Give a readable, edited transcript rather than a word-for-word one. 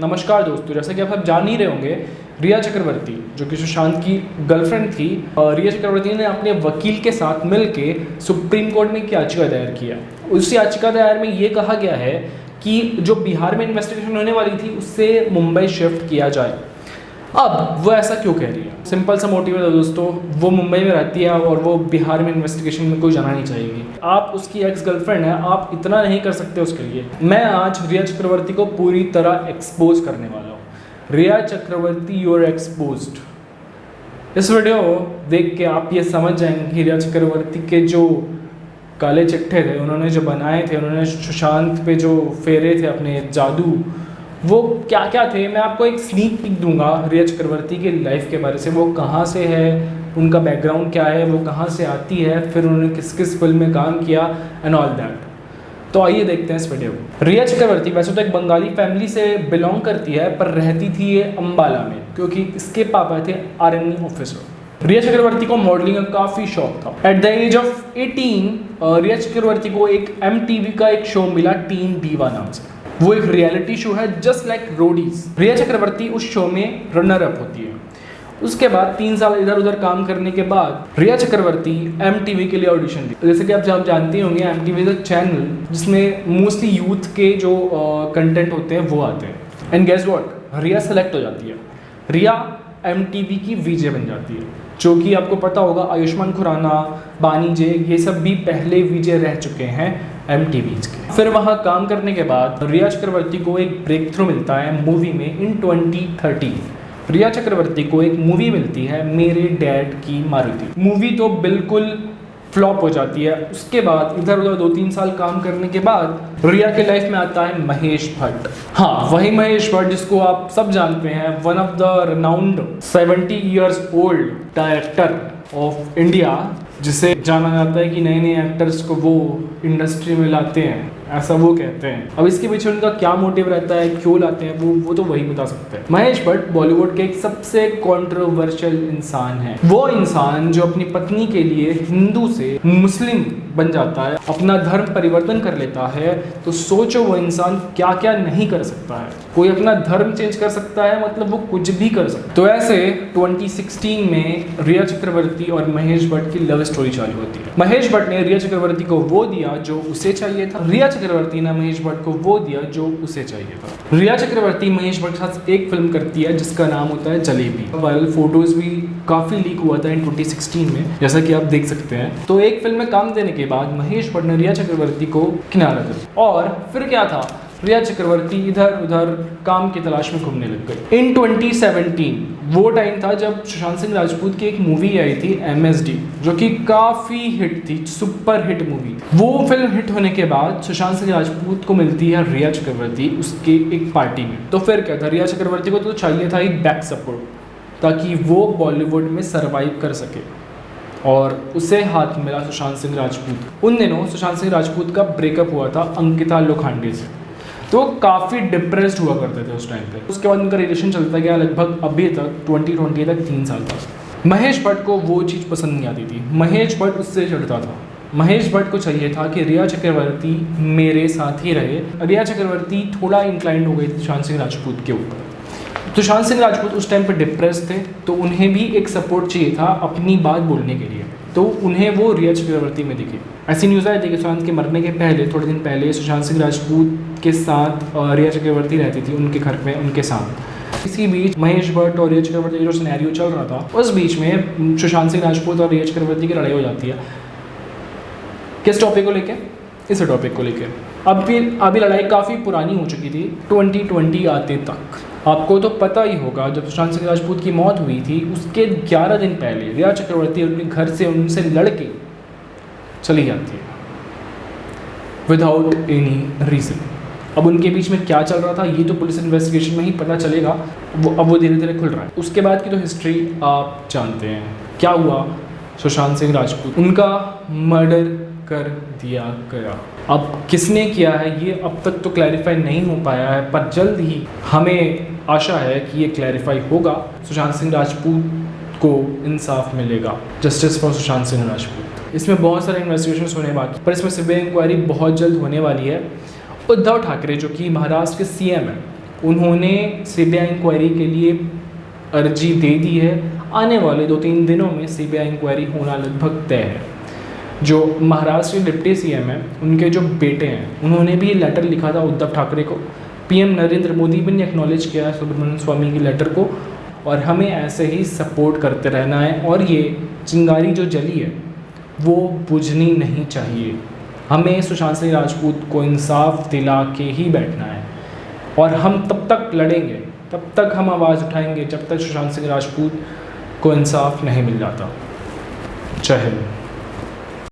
नमस्कार दोस्तों, जैसा कि आप सब जान ही रहे होंगे, रिया चक्रवर्ती जो कि सुशांत की गर्लफ्रेंड थी, रिया चक्रवर्ती ने अपने वकील के साथ मिलके सुप्रीम कोर्ट में एक याचिका दायर किया। उस याचिका दायर में ये कहा गया है कि जो बिहार में इन्वेस्टिगेशन होने वाली थी उससे मुंबई शिफ्ट किया जाए। अब वो ऐसा क्यों कह रही है? सिंपल सा मोटिव है दोस्तों, वो मुंबई में रहती है और वो बिहार में इन्वेस्टिगेशन में कोई जाना नहीं चाहेगी। आप उसकी एक्स गर्लफ्रेंड है, आप इतना नहीं कर सकते उसके लिए। मैं आज रिया चक्रवर्ती को पूरी तरह एक्सपोज करने वाला हूँ। रिया चक्रवर्ती, यू आर एक्सपोज्ड। इस वीडियो देख के आप ये समझ जाएंगे कि रिया चक्रवर्ती के जो काले चिट्ठे थे, उन्होंने जो बनाए थे, उन्होंने सुशांत पे जो फेरे थे अपने जादू, वो क्या क्या थे। मैं आपको एक स्नीक पीक दूंगा रिया चक्रवर्ती के लाइफ के बारे से। वो कहाँ से है, उनका बैकग्राउंड क्या है, वो कहाँ से आती है, फिर उन्होंने किस किस फिल्म में काम किया एंड ऑल दैट। तो आइए देखते हैं इस वीडियो को। रिया चक्रवर्ती वैसे तो एक बंगाली फैमिली से बिलोंग करती है, पर रहती थी ये अम्बाला में, क्योंकि इसके पापा थे आर्मी ऑफिसर। रिया चक्रवर्ती को मॉडलिंग का काफ़ी शौक था। एट द एज ऑफ 18 रिया चक्रवर्ती को एक MTV का एक शो मिला, टीन दीवा नाम से। वो एक रियलिटी शो है जस्ट लाइक रोडीज। रिया चक्रवर्ती उस शो में रनर अप होती है। उसके बाद 3 साल इधर उधर काम करने के बाद रिया चक्रवर्ती MTV के लिए ऑडिशन दी। जैसे कि आप जानते होंगे, MTV इज अ चैनल जिसमें मोस्टली यूथ के जो कंटेंट होते हैं वो आते हैं। And guess what, Riya select हो जाती है। रिया MTV की VJ बन जाती है, जो कि आपको पता होगा आयुष्मान खुराना, बानी जे, ये सब भी पहले VJ रह चुके हैं MTV के। फिर वहाँ काम करने के बाद रिया चक्रवर्ती को एक ब्रेक थ्रू मिलता है मूवी में इन 2013। रिया चक्रवर्ती को एक मूवी मिलती है, मेरे डैड की मारुति। मूवी तो बिल्कुल फ्लॉप हो जाती है। उसके बाद इधर उधर 2-3 साल काम करने के बाद रिया के लाइफ में आता है महेश भट्ट। हाँ, वही महेश भट्ट जिसको आप सब जानते हैं, one of the renowned 70 years old director of India, जिसे जाना जाता है कि नए नए एक्टर्स को वो इंडस्ट्री में लाते हैं, ऐसा वो कहते हैं। अब इसके पीछे उनका क्या मोटिव रहता है, क्यों लाते हैं, वो तो वही बता सकते हैं। महेश भट्ट बॉलीवुड के एक सबसे कंट्रोवर्शियल इंसान है। वो इंसान जो अपनी पत्नी के लिए हिंदू से मुस्लिम बन जाता है, अपना धर्म परिवर्तन कर लेता है, तो सोचो वो इंसान क्या क्या नहीं कर सकता है। कोई अपना धर्म चेंज कर सकता है, मतलब वो कुछ भी कर सकता है। तो ऐसे 2016 में रिया चक्रवर्ती और महेश भट्ट की लव स्टोरी चालू होती है। महेश भट्ट ने रिया चक्रवर्ती को वो दिया जो उसे चाहिए था, रिया चक्रवर्ती ने महेश भट्ट को वो दिया जो उसे चाहिए था। रिया चक्रवर्ती महेश भट्ट के साथ एक फिल्म करती है जिसका नाम होता है जलेबी। वायरल फोटोज भी काफ़ी लीक हुआ था इन 2016 में, जैसा कि आप देख सकते हैं। तो एक फिल्म में काम देने के बाद महेश भट्ट ने रिया चक्रवर्ती को किनारा कर दिया और फिर क्या था, रिया चक्रवर्ती इधर उधर काम की तलाश में घूमने लग गई। इन 2017 वो टाइम था जब सुशांत सिंह राजपूत की एक मूवी आई थी MSD, जो कि काफ़ी हिट थी, सुपर हिट मूवी। वो फिल्म हिट होने के बाद सुशांत सिंह राजपूत को मिलती है रिया चक्रवर्ती उसके एक पार्टी में। तो फिर क्या था, रिया चक्रवर्ती को तो चाहिए था ही बैक सपोर्ट, ताकि वो बॉलीवुड में सर्वाइव कर सके, और उसे हाथ मिला सुशांत सिंह राजपूत। उन दिनों सुशांत सिंह राजपूत का ब्रेकअप हुआ था अंकिता लोखंडे से, तो काफ़ी डिप्रेस्ड हुआ करते थे उस टाइम पे। उसके बाद उनका रिलेशन चलता गया लगभग अभी तक 2020 तक 3 साल तक। महेश भट्ट को वो चीज़ पसंद नहीं आती थी, महेश भट्ट उससे चिढ़ता था। महेश भट्ट को चाहिए था कि रिया चक्रवर्ती मेरे साथ ही रहे। रिया चक्रवर्ती थोड़ा इंक्लाइंड हो गई थी सुशांत सिंह राजपूत के ऊपर। सुशांत सिंह राजपूत उस टाइम पे डिप्रेस थे, तो उन्हें भी एक सपोर्ट चाहिए था अपनी बात बोलने के लिए, तो उन्हें वो रिया चक्रवर्ती में दिखे। ऐसी न्यूज़ आई थी कि सुशांत के मरने के पहले, थोड़े दिन पहले, सुशांत सिंह राजपूत के साथ रिया चक्रवर्ती रहती थी उनके घर में, उनके साथ। इसी बीच महेश भट्ट और रिया चक्रवर्ती का जो सिनेरियो चल रहा था, उस बीच में सुशांत सिंह राजपूत और रिया चक्रवर्ती की लड़ाई हो जाती है। किस टॉपिक को लेके? इस टॉपिक को लेके। अभी लड़ाई काफ़ी पुरानी हो चुकी थी, 2020 आते तक। आपको तो पता ही होगा, जब सुशांत सिंह राजपूत की मौत हुई थी उसके 11 दिन पहले रिया चक्रवर्ती अपने घर से उनसे लड़के चली जाती है विदाउट एनी रीज़न। अब उनके बीच में क्या चल रहा था ये तो पुलिस इन्वेस्टिगेशन में ही पता चलेगा, अब वो धीरे धीरे खुल रहा है। उसके बाद की तो हिस्ट्री आप जानते हैं, क्या हुआ। सुशांत सिंह राजपूत, उनका मर्डर कर दिया गया। अब किसने किया है ये अब तक तो क्लैरिफाई नहीं हो पाया है, पर जल्द ही हमें आशा है कि ये क्लैरिफाई होगा। सुशांत सिंह राजपूत को इंसाफ मिलेगा, जस्टिस फॉर सुशांत सिंह राजपूत। इसमें बहुत सारे इन्वेस्टिगेशन होने बाकी, पर इसमें सिविल इंक्वायरी बहुत जल्द होने वाली है। उद्धव ठाकरे जो कि महाराष्ट्र के CM हैं, उन्होंने सीबीआई इंक्वायरी के लिए अर्जी दे दी है। आने वाले 2-3 दिनों में सीबीआई इंक्वायरी होना लगभग तय है। जो महाराष्ट्र के डिप्टी सीएम हैं, उनके जो बेटे हैं, उन्होंने भी लेटर लिखा था उद्धव ठाकरे को। पीएम नरेंद्र मोदी भी ने एक्नॉलेज किया है सुब्रमण्यम स्वामी की लेटर को, और हमें ऐसे ही सपोर्ट करते रहना है। और ये चिंगारी जो जली है वो बुझनी नहीं चाहिए। हमें सुशांत सिंह राजपूत को इंसाफ दिला के ही बैठना है, और हम तब तक लड़ेंगे, तब तक हम आवाज़ उठाएंगे जब तक सुशांत सिंह राजपूत को इंसाफ नहीं मिल जाता। जय हिंद।